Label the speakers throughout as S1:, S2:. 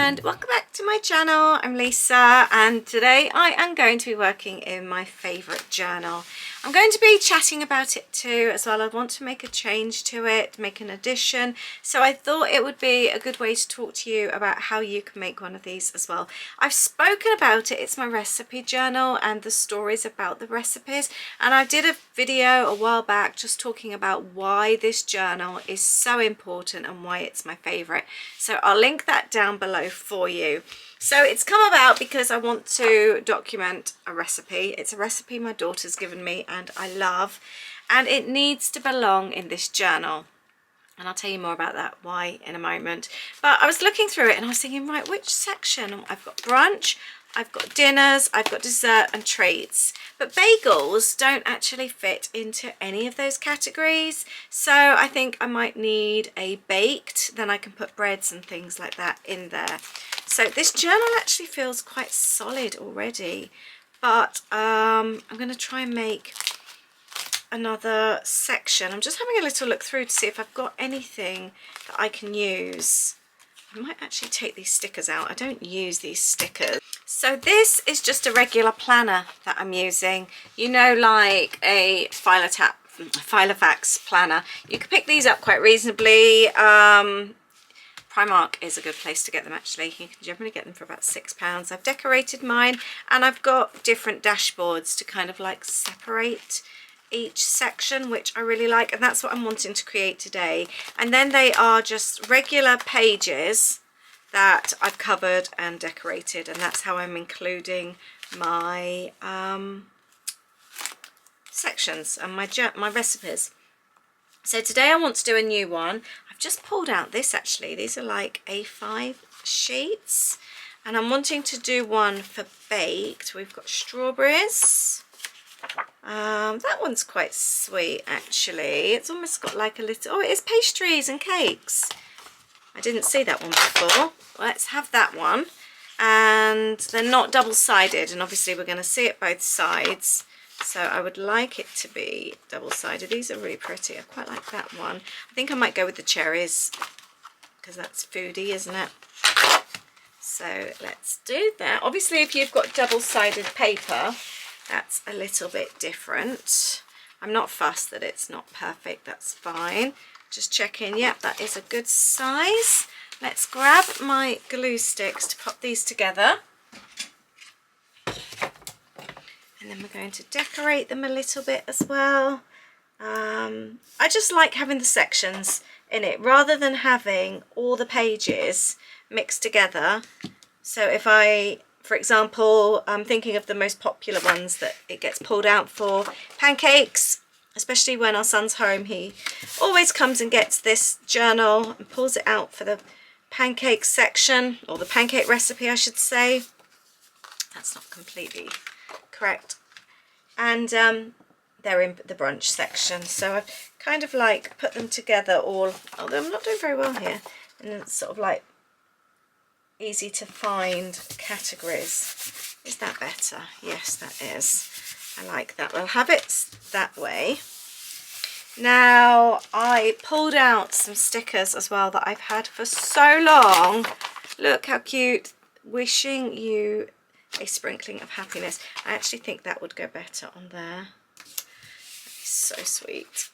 S1: and welcome back to my channel. I'm Lisa and today I am going to be working in my favourite journal. I'm going to be chatting about it too as well. I want to make a change to it, make an addition, so I thought it would be a good way to talk to you about how you can make one of these as well. I've spoken about it, it's my recipe journal and the stories about the recipes, and I did a video a while back just talking about why this journal is so important and why it's my favourite. So I'll link that down below for you. So it's come about because I want to document a recipe. It's a recipe my daughter's given me and I love, and it needs to belong in this journal. And I'll tell you more about that why in a moment. But I was looking through it and I was thinking, right, which section? I've got brunch, I've got dinners, I've got dessert and treats. But bagels don't actually fit into any of those categories. So I think I might need a baked, then I can put breads and things like that in there. So this journal actually feels quite solid already. But I'm going to try and make another section. I'm just having a little look through to see if I've got anything that I can use. I might actually take these stickers out. I don't use these stickers. So this is just a regular planner that I'm using. You know, like a Filofax planner. You can pick these up quite reasonably. Primark is a good place to get them actually. You can generally get them for about £6. I've decorated mine and I've got different dashboards to kind of like separate each section, which I really like, and that's what I'm wanting to create today. And then they are just regular pages that I've covered and decorated, and that's how I'm including my sections and my recipes. So today I want to do a new one. I've just pulled out this actually. These are like A5 sheets, and I'm wanting to do one for baked. We've got strawberries. That one's quite sweet actually. It's almost got like a little, oh, it is pastries and cakes. I didn't see that one before. Let's have that one. And they're not double-sided, and obviously we're going to see it both sides, so I would like it to be double-sided. These are really pretty. I quite like that one. I think I might go with the cherries because that's foodie, isn't it? So let's do that. Obviously if you've got double-sided paper, that's a little bit different. I'm not fussed that it's not perfect, that's fine. Just checking, yep, that is a good size. Let's grab my glue sticks to put these together. And then we're going to decorate them a little bit as well. I just like having the sections in it rather than having all the pages mixed together. So if I, for example, I'm thinking of the most popular ones that it gets pulled out for. Pancakes, especially when our son's home, he always comes and gets this journal and pulls it out for the pancake section, or the pancake recipe I should say. That's not completely correct. And they're in the brunch section. So I've kind of like put them together all, although I'm not doing very well here. And it's sort of like easy to find categories. Is that better? Yes, that is. I like that. We'll have it that way. Now I pulled out some stickers as well that I've had for so long. Look how cute. Wishing you a sprinkling of happiness. I actually think that would go better on there. That is so sweet.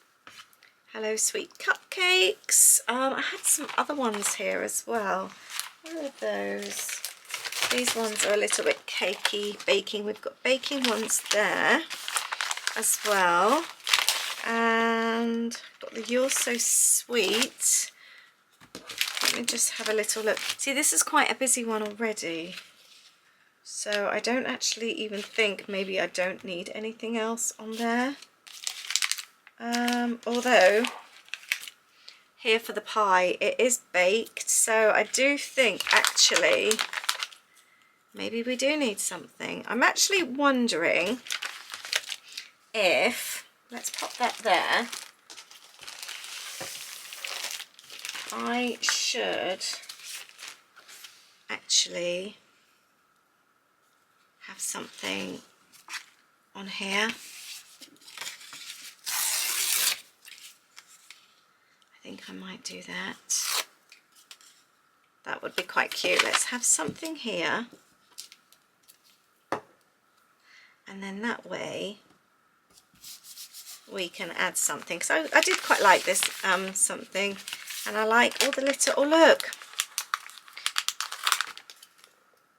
S1: Hello sweet cupcakes. I had some other ones here as well. What are those? These ones are a little bit cakey, baking. We've got baking ones there as well. And got the You're So Sweet. Let me just have a little look. See, this is quite a busy one already. So I don't actually even think maybe I don't need anything else on there. Although here for the pie it is baked, so I do think actually maybe we do need something. I'm actually wondering if, let's pop that there, I should actually have something on here. I think I might do that. That would be quite cute. Let's have something here. And then that way we can add something. So I did quite like this something, and I like all the little, oh look,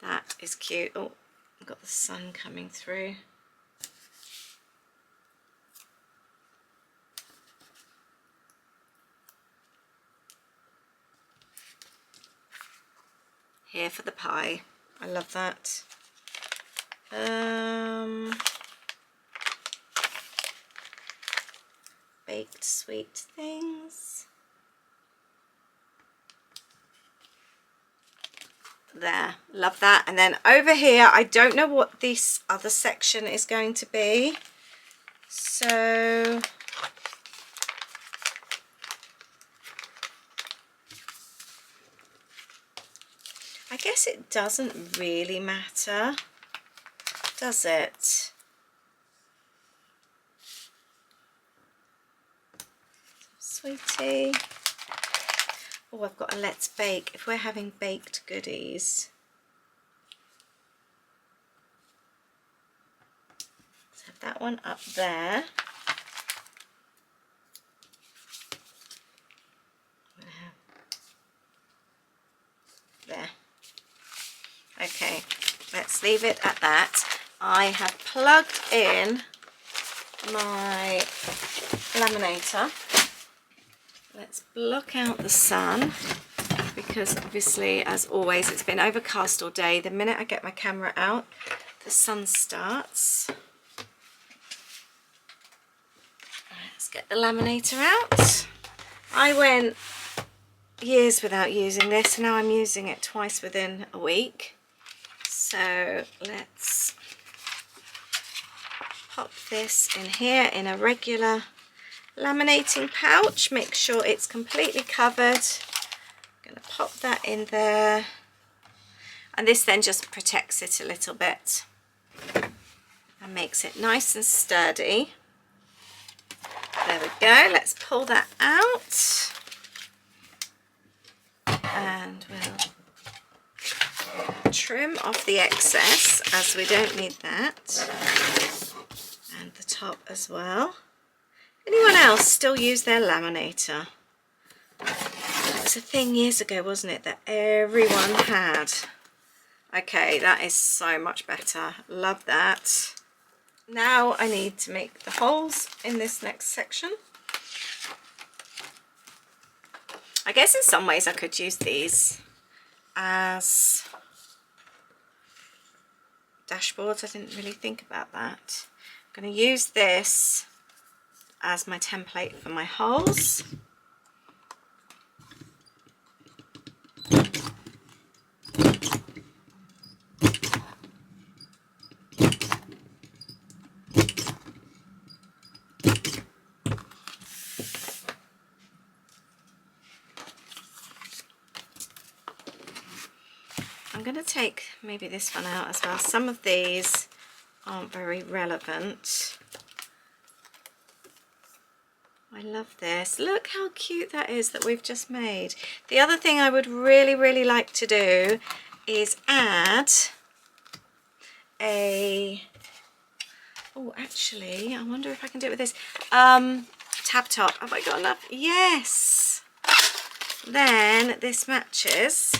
S1: that is cute. Oh, I've got the sun coming through. Here for the pie. I love that. Baked sweet things. There, love that. And then over here, I don't know what this other section is going to be. So I guess it doesn't really matter, does it? Sweetie. Oh, I've got a let's bake. If we're having baked goodies. Let's have that one up there. There. Okay, let's leave it at that. I have plugged in my laminator. Let's block out the sun, because obviously, as always, it's been overcast all day. The minute I get my camera out, the sun starts. Let's get the laminator out. I went years without using this, and now I'm using it twice within a week. So let's pop this in here in a regular laminating pouch. Make sure it's completely covered. I'm going to pop that in there, and this then just protects it a little bit and makes it nice and sturdy. There we go. Let's pull that out, and we'll trim off the excess, as we don't need that, and the top as well. Anyone else still use their laminator? It was a thing years ago, wasn't it, that everyone had? Okay, that is so much better. Love that. Now I need to make the holes in this next section. I guess in some ways I could use these as dashboards. I didn't really think about that. I'm going to use this as my template for my holes. I'm going to take maybe this one out as well. Some of these aren't very relevant. I love this. Look how cute that is that we've just made. The other thing I would really like to do is add a, oh actually I wonder if I can do it with this tab top. Have I got enough? Yes. Then this matches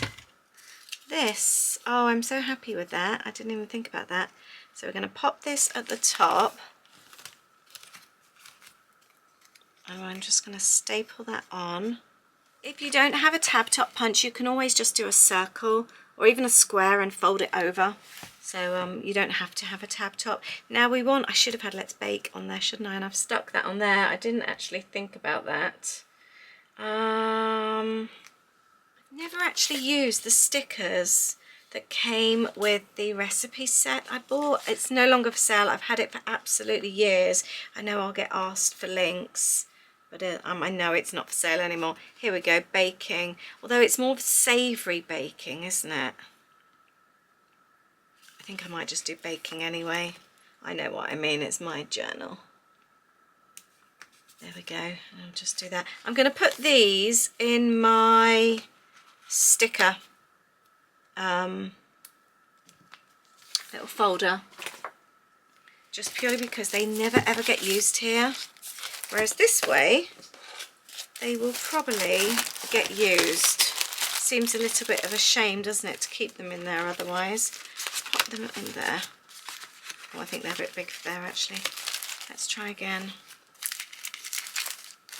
S1: this. Oh, I'm so happy with that. I didn't even think about that. So we're going to pop this at the top, and I'm just going to staple that on. If you don't have a tab top punch, you can always just do a circle or even a square and fold it over. So you don't have to have a tab top. Now we want, I should have had let's bake on there, shouldn't I? And I've stuck that on there. I didn't actually think about that. I've never actually used the stickers that came with the recipe set I bought. It's no longer for sale. I've had it for absolutely years. I know I'll get asked for links, but I know it's not for sale anymore. Here we go, baking. Although it's more savoury baking, isn't it? I think I might just do baking anyway. I know what I mean, it's my journal. There we go, I'll just do that. I'm going to put these in my sticker little folder, just purely because they never ever get used here. Whereas this way, they will probably get used. Seems a little bit of a shame, doesn't it, to keep them in there otherwise. Pop them in there. Oh, I think they're a bit big for there actually. Let's try again.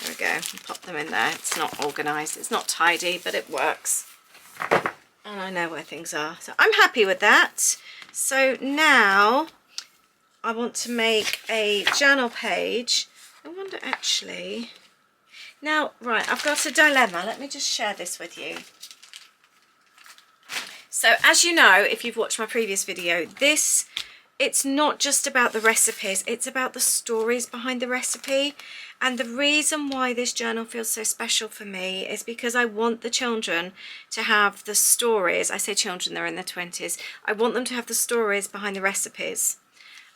S1: There we go, and pop them in there. It's not organised, it's not tidy, but it works. And I know where things are. So I'm happy with that. So now I want to make a journal page. I wonder actually. Now, right, I've got a dilemma. Let me just share this with you. So as you know, if you've watched my previous video, it's not just about the recipes, it's about the stories behind the recipe. And the reason why this journal feels so special for me is because I want the children to have the stories. I say children, they're in their 20s. I want them to have the stories behind the recipes.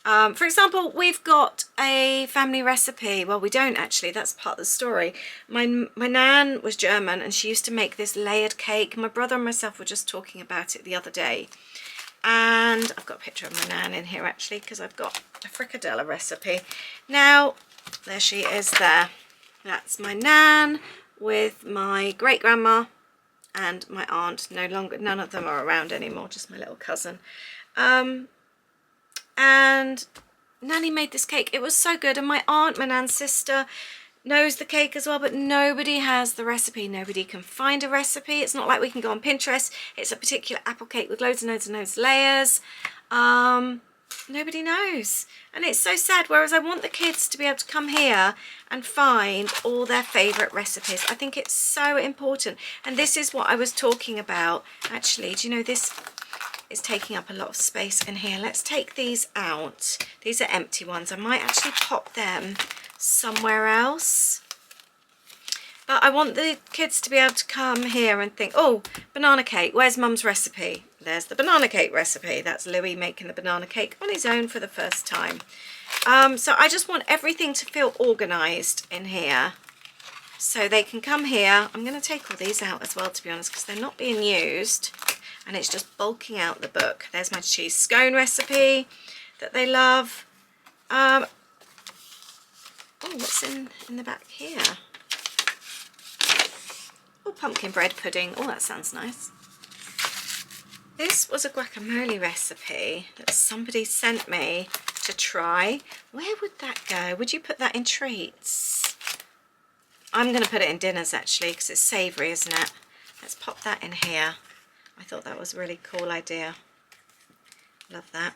S1: For example, we've got a family recipe. Well, we don't actually, that's part of the story. My nan was German and she used to make this layered cake. My brother and myself were just talking about it the other day. And I've got a picture of my nan in here actually, because I've got a fricadella recipe. Now, there she is there. That's my nan with my great grandma and my aunt. No longer, none of them are around anymore, just my little cousin. And Nanny made this cake. It was so good. And my aunt, my nan's sister, knows the cake as well, but nobody has the recipe. Nobody can find a recipe. It's not like we can go on Pinterest. It's a particular apple cake with loads and loads and loads of layers. Nobody knows. And it's so sad. Whereas I want the kids to be able to come here and find all their favourite recipes. I think it's so important. And this is what I was talking about. Actually, do you know this is taking up a lot of space in here? Let's take these out. These are empty ones. I might actually pop them somewhere else. But I want the kids to be able to come here and think, oh, banana cake, where's Mum's recipe? There's the banana cake recipe. That's Louis making the banana cake on his own for the first time. So I just want everything to feel organised in here. So they can come here. I'm going to take all these out as well, to be honest, because they're not being used. And it's just bulking out the book. There's my cheese scone recipe that they love. Oh, what's in the back here? Oh, pumpkin bread pudding. Oh, that sounds nice. This was a guacamole recipe that somebody sent me to try. Where would that go? Would you put that in treats? I'm going to put it in dinners actually, because it's savoury, isn't it? Let's pop that in here. I thought that was a really cool idea. Love that.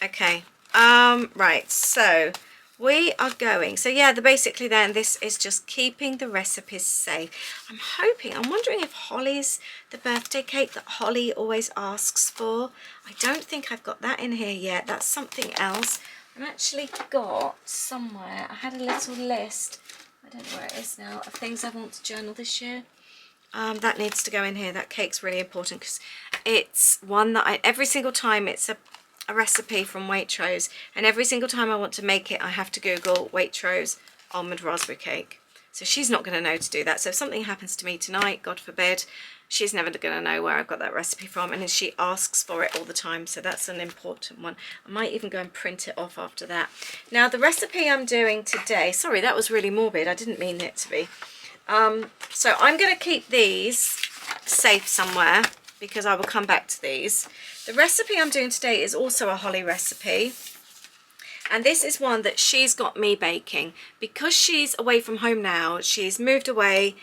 S1: Okay. Right, so we are going. So yeah, basically then this is just keeping the recipes safe. I'm wondering if Holly's the birthday cake that Holly always asks for. I don't think I've got that in here yet. That's something else. I've actually got somewhere, I had a little list, I don't know where it is now, of things I want to journal this year. That needs to go in here. That cake's really important because it's one that every single time it's a recipe from Waitrose, and every single time I want to make it I have to Google Waitrose almond raspberry cake. So she's not going to know to do that. So if something happens to me tonight, God forbid, she's never going to know where I've got that recipe from, and she asks for it all the time. So that's an important one. I might even go and print it off after that. Now the recipe I'm doing today, sorry, that was really morbid. I didn't mean it to be. So I'm going to keep these safe somewhere because I will come back to these. The recipe I'm doing today is also a Holly recipe, and this is one that she's got me baking. Because she's away from home now, she's moved away,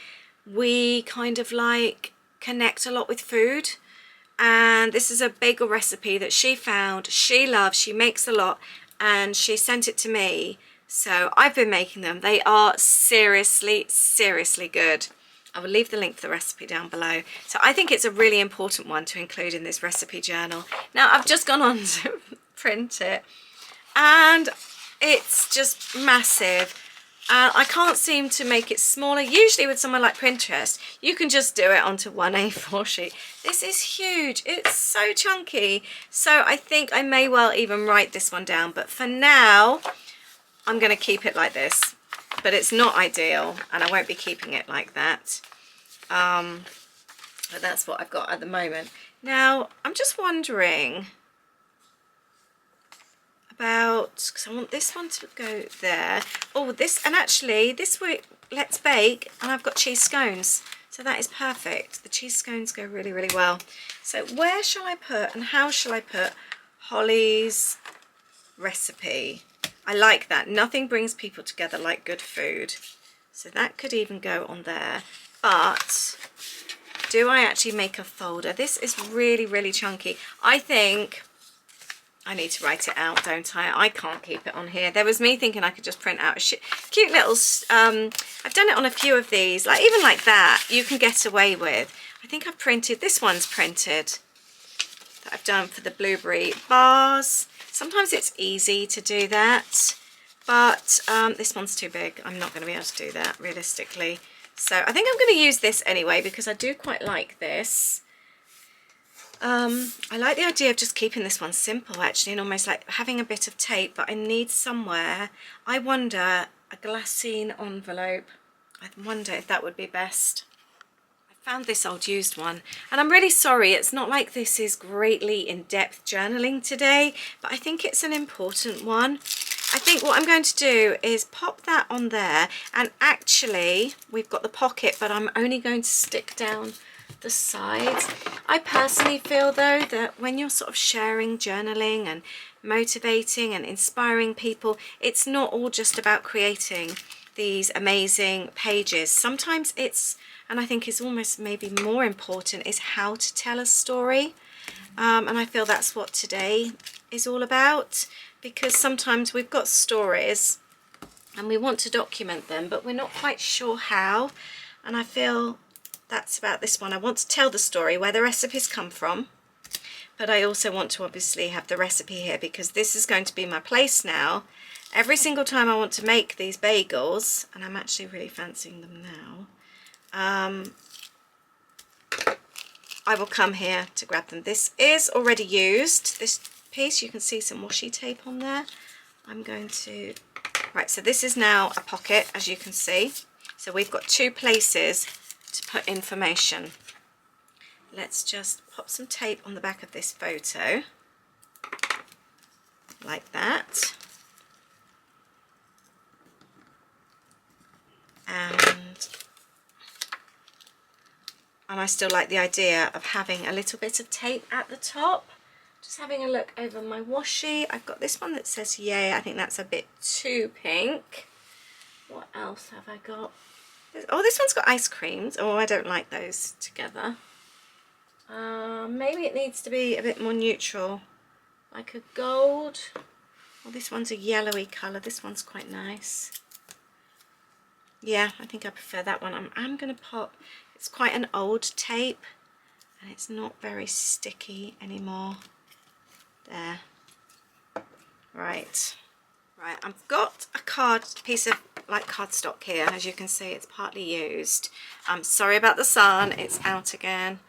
S1: we kind of like connect a lot with food, and this is a bagel recipe that she found, she loves, she makes a lot, and she sent it to me. So I've been making them. They are seriously, seriously good. I will leave the link for the recipe down below. So I think it's a really important one to include in this recipe journal. Now I've just gone on to print it and it's just massive. I can't seem to make it smaller. Usually with somewhere like Pinterest, you can just do it onto one A4 sheet. This is huge. It's so chunky. So I think I may well even write this one down. But for now, I'm going to keep it like this, but it's not ideal and I won't be keeping it like that. But that's what I've got at the moment. Now, I'm just wondering about, because I want this one to go there. Oh, this, and actually this week, let's bake, and I've got cheese scones. So that is perfect. The cheese scones go really, really well. So where shall I put, and how shall I put Holly's recipe? I like that. Nothing brings people together like good food. So that could even go on there. But do I actually make a folder? This is really, really chunky. I think I need to write it out, don't I? I can't keep it on here. There was me thinking I could just print out a cute little, I've done it on a few of these, like even like that, you can get away with. I think I've printed, this one's printed, that I've done for the blueberry bars. Sometimes it's easy to do that, but this one's too big. I'm not going to be able to do that realistically. So I think I'm going to use this anyway because I do quite like this. I like the idea of just keeping this one simple actually, and almost like having a bit of tape, but I need somewhere, I wonder, a glassine envelope. I wonder if that would be best. I found this old used one, and I'm really sorry, it's not like this is greatly in-depth journaling today, but I think it's an important one. I think what I'm going to do is pop that on there, and actually we've got the pocket, but I'm only going to stick down the sides. I personally feel though that when you're sort of sharing journaling and motivating and inspiring people, it's not all just about creating these amazing pages. Sometimes it's, and I think it's almost maybe more important, is how to tell a story. And I feel that's what today is all about, because sometimes we've got stories and we want to document them, but we're not quite sure how. And I feel that's about this one. I want to tell the story where the recipes come from, but I also want to obviously have the recipe here, because this is going to be my place now. Every single time I want to make these bagels, and I'm actually really fancying them now, I will come here to grab them. This is already used, this piece. You can see some washi tape on there. I'm going to, right, so this is now a pocket, as you can see. So we've got two places to put information. Let's just pop some tape on the back of this photo, like that. And I still like the idea of having a little bit of tape at the top. Just having a look over my washi. I've got this one that says yay. I think that's a bit too pink. What else have I got? Oh, this one's got ice creams. Oh, I don't like those together. Maybe it needs to be a bit more neutral, like a gold. Oh, this one's a yellowy colour. This one's quite nice. Yeah, I think I prefer that one. I'm going to pop, it's quite an old tape and it's not very sticky anymore. There. Right. Right, I've got a piece of like cardstock here. As you can see, it's partly used. I'm sorry about the sun, it's out again.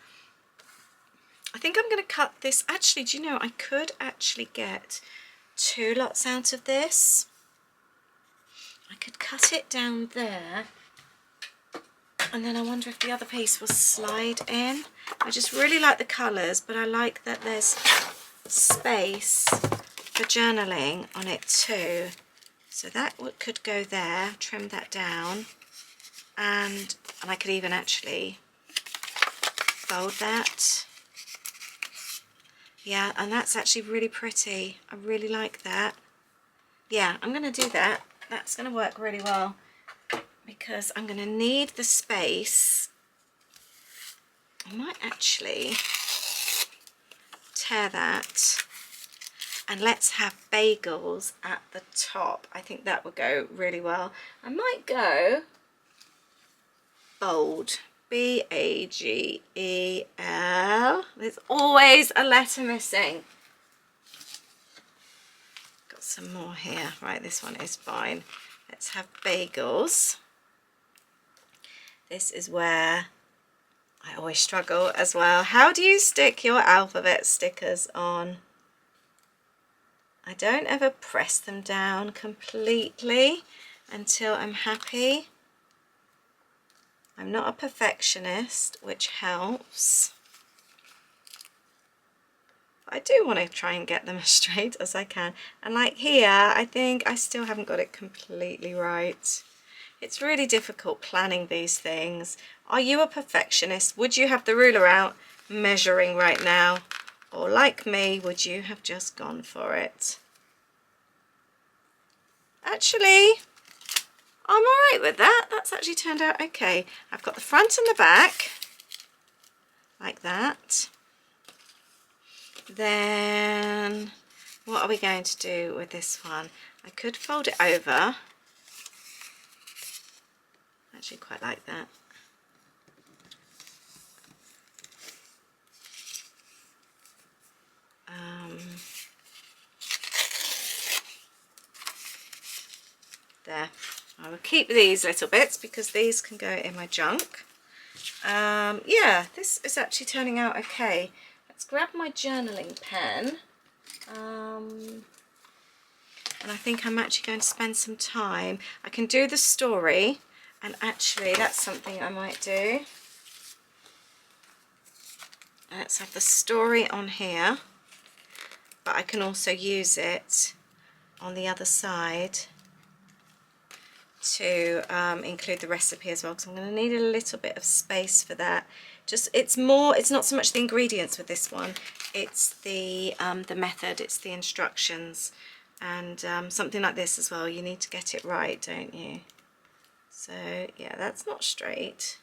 S1: I think I'm going to cut this. Actually, do you know, I could actually get 2 lots out of this. I could cut it down there, and then I wonder if the other piece will slide in. I just really like the colours, but I like that there's space for journaling on it too. So that could go there, trim that down, and I could even actually fold that. Yeah, and that's actually really pretty. I really like that. Yeah, I'm going to do that. That's going to work really well, because I'm going to need the space. I might actually tear that, and let's have bagels at the top. I think that would go really well. I might go bold. B-A-G-E-L. There's always a letter missing. Got some more here. Right, this one is fine. Let's have bagels. This is where I always struggle as well. How do you stick your alphabet stickers on? I don't ever press them down completely until I'm happy. I'm not a perfectionist, which helps. I do want to try and get them as straight as I can. And like here, I think I still haven't got it completely right. It's really difficult planning these things. Are you a perfectionist? Would you have the ruler out measuring right now? Or like me, would you have just gone for it? Actually, I'm all right with that. That's actually turned out okay. I've got the front and the back, like that. Then, what are we going to do with this one? I could fold it over. I actually quite like that. There. I will keep these little bits because these can go in my junk. Yeah, this is actually turning out okay. Let's grab my journaling pen. And I think I'm actually going to spend some time. I can do the story, and actually that's something I might do. Let's have the story on here, but I can also use it on the other side to include the recipe as well, because I'm going to need a little bit of space for that. Just it's not so much the ingredients with this one, it's the method, it's the instructions, and something like this as well, you need to get it right, don't you? So yeah, that's not straight.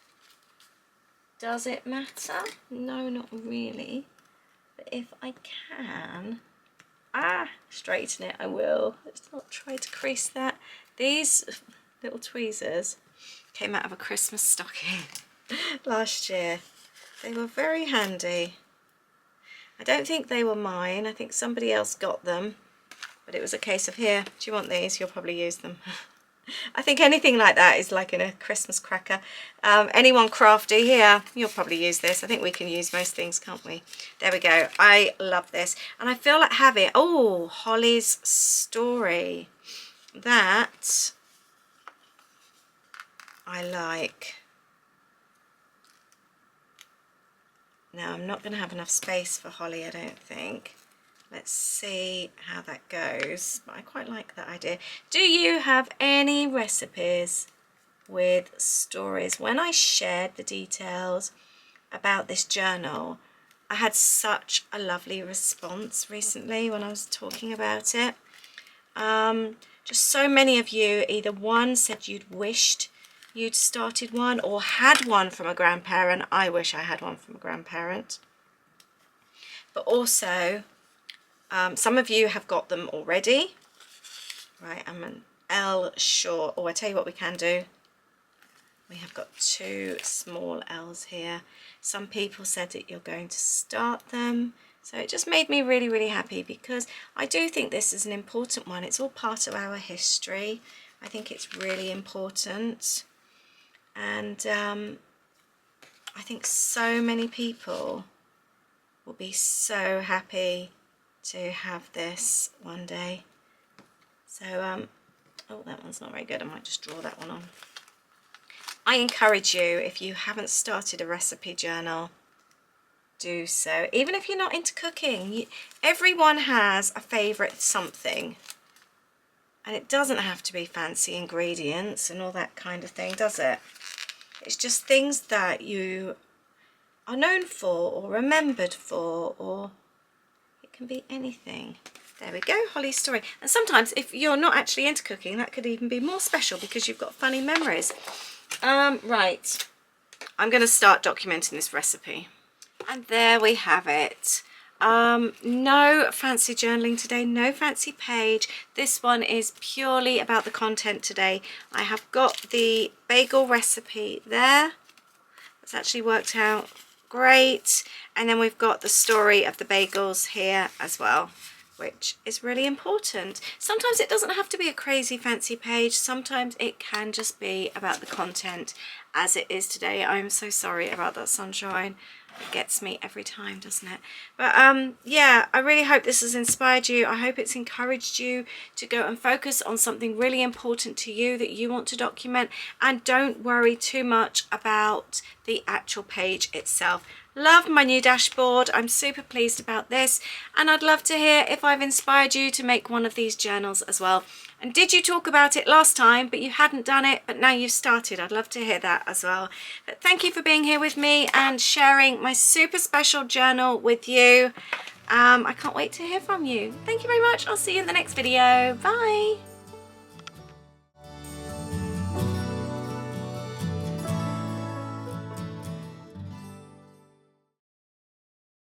S1: Does it matter? No, not really, but if I can straighten it, I will. Let's not try to crease that. These little tweezers came out of a Christmas stocking last year. They were very handy. I don't think they were mine. I think somebody else got them, but it was a case of, here, do you want these? You'll probably use them. I think anything like that is like in a Christmas cracker. Anyone crafty here, you'll probably use this. I think we can use most things, can't we? There we go. I love this, and I feel like having, oh, Holly's story. That I like. Now I'm not going to have enough space for Holly, I don't think. Let's see how that goes, but I quite like that idea. Do you have any recipes with stories? When I shared the details about this journal, I had such a lovely response recently when I was talking about it. Just so many of you, either one said you'd wished you'd started one or had one from a grandparent. I wish I had one from a grandparent. But also, some of you have got them already. Right, I'm an L short. Oh, I tell you what we can do. We have got 2 small L's here. Some people said that you're going to start them. So it just made me really, really happy, because I do think this is an important one. It's all part of our history. I think it's really important. And I think so many people will be so happy to have this one day. So, oh, that one's not very good. I might just draw that one on. I encourage you, if you haven't started a recipe journal, do so. Even if you're not into cooking, everyone has a favourite something. And it doesn't have to be fancy ingredients and all that kind of thing, does it? It's just things that you are known for or remembered for, or it can be anything. There we go, Holly's story. And sometimes if you're not actually into cooking, that could even be more special because you've got funny memories. Right, I'm going to start documenting this recipe. And there we have it. No fancy journaling today, no fancy page. This one is purely about the content today. I have got the bagel recipe there. It's actually worked out great. And then we've got the story of the bagels here as well, which is really important. Sometimes it doesn't have to be a crazy fancy page. Sometimes it can just be about the content, as it is today. I'm so sorry about that sunshine. It gets me every time, doesn't it? But yeah, I really hope this has inspired you. I hope it's encouraged you to go and focus on something really important to you that you want to document, and don't worry too much about the actual page itself. Love my new dashboard. I'm super pleased about this, and I'd love to hear if I've inspired you to make one of these journals as well. And did you talk about it last time but you hadn't done it, but now you've started? I'd love to hear that as well. But thank you for being here with me and sharing my super special journal with you. I can't wait to hear from you. Thank you very much. I'll see you in the next video. Bye.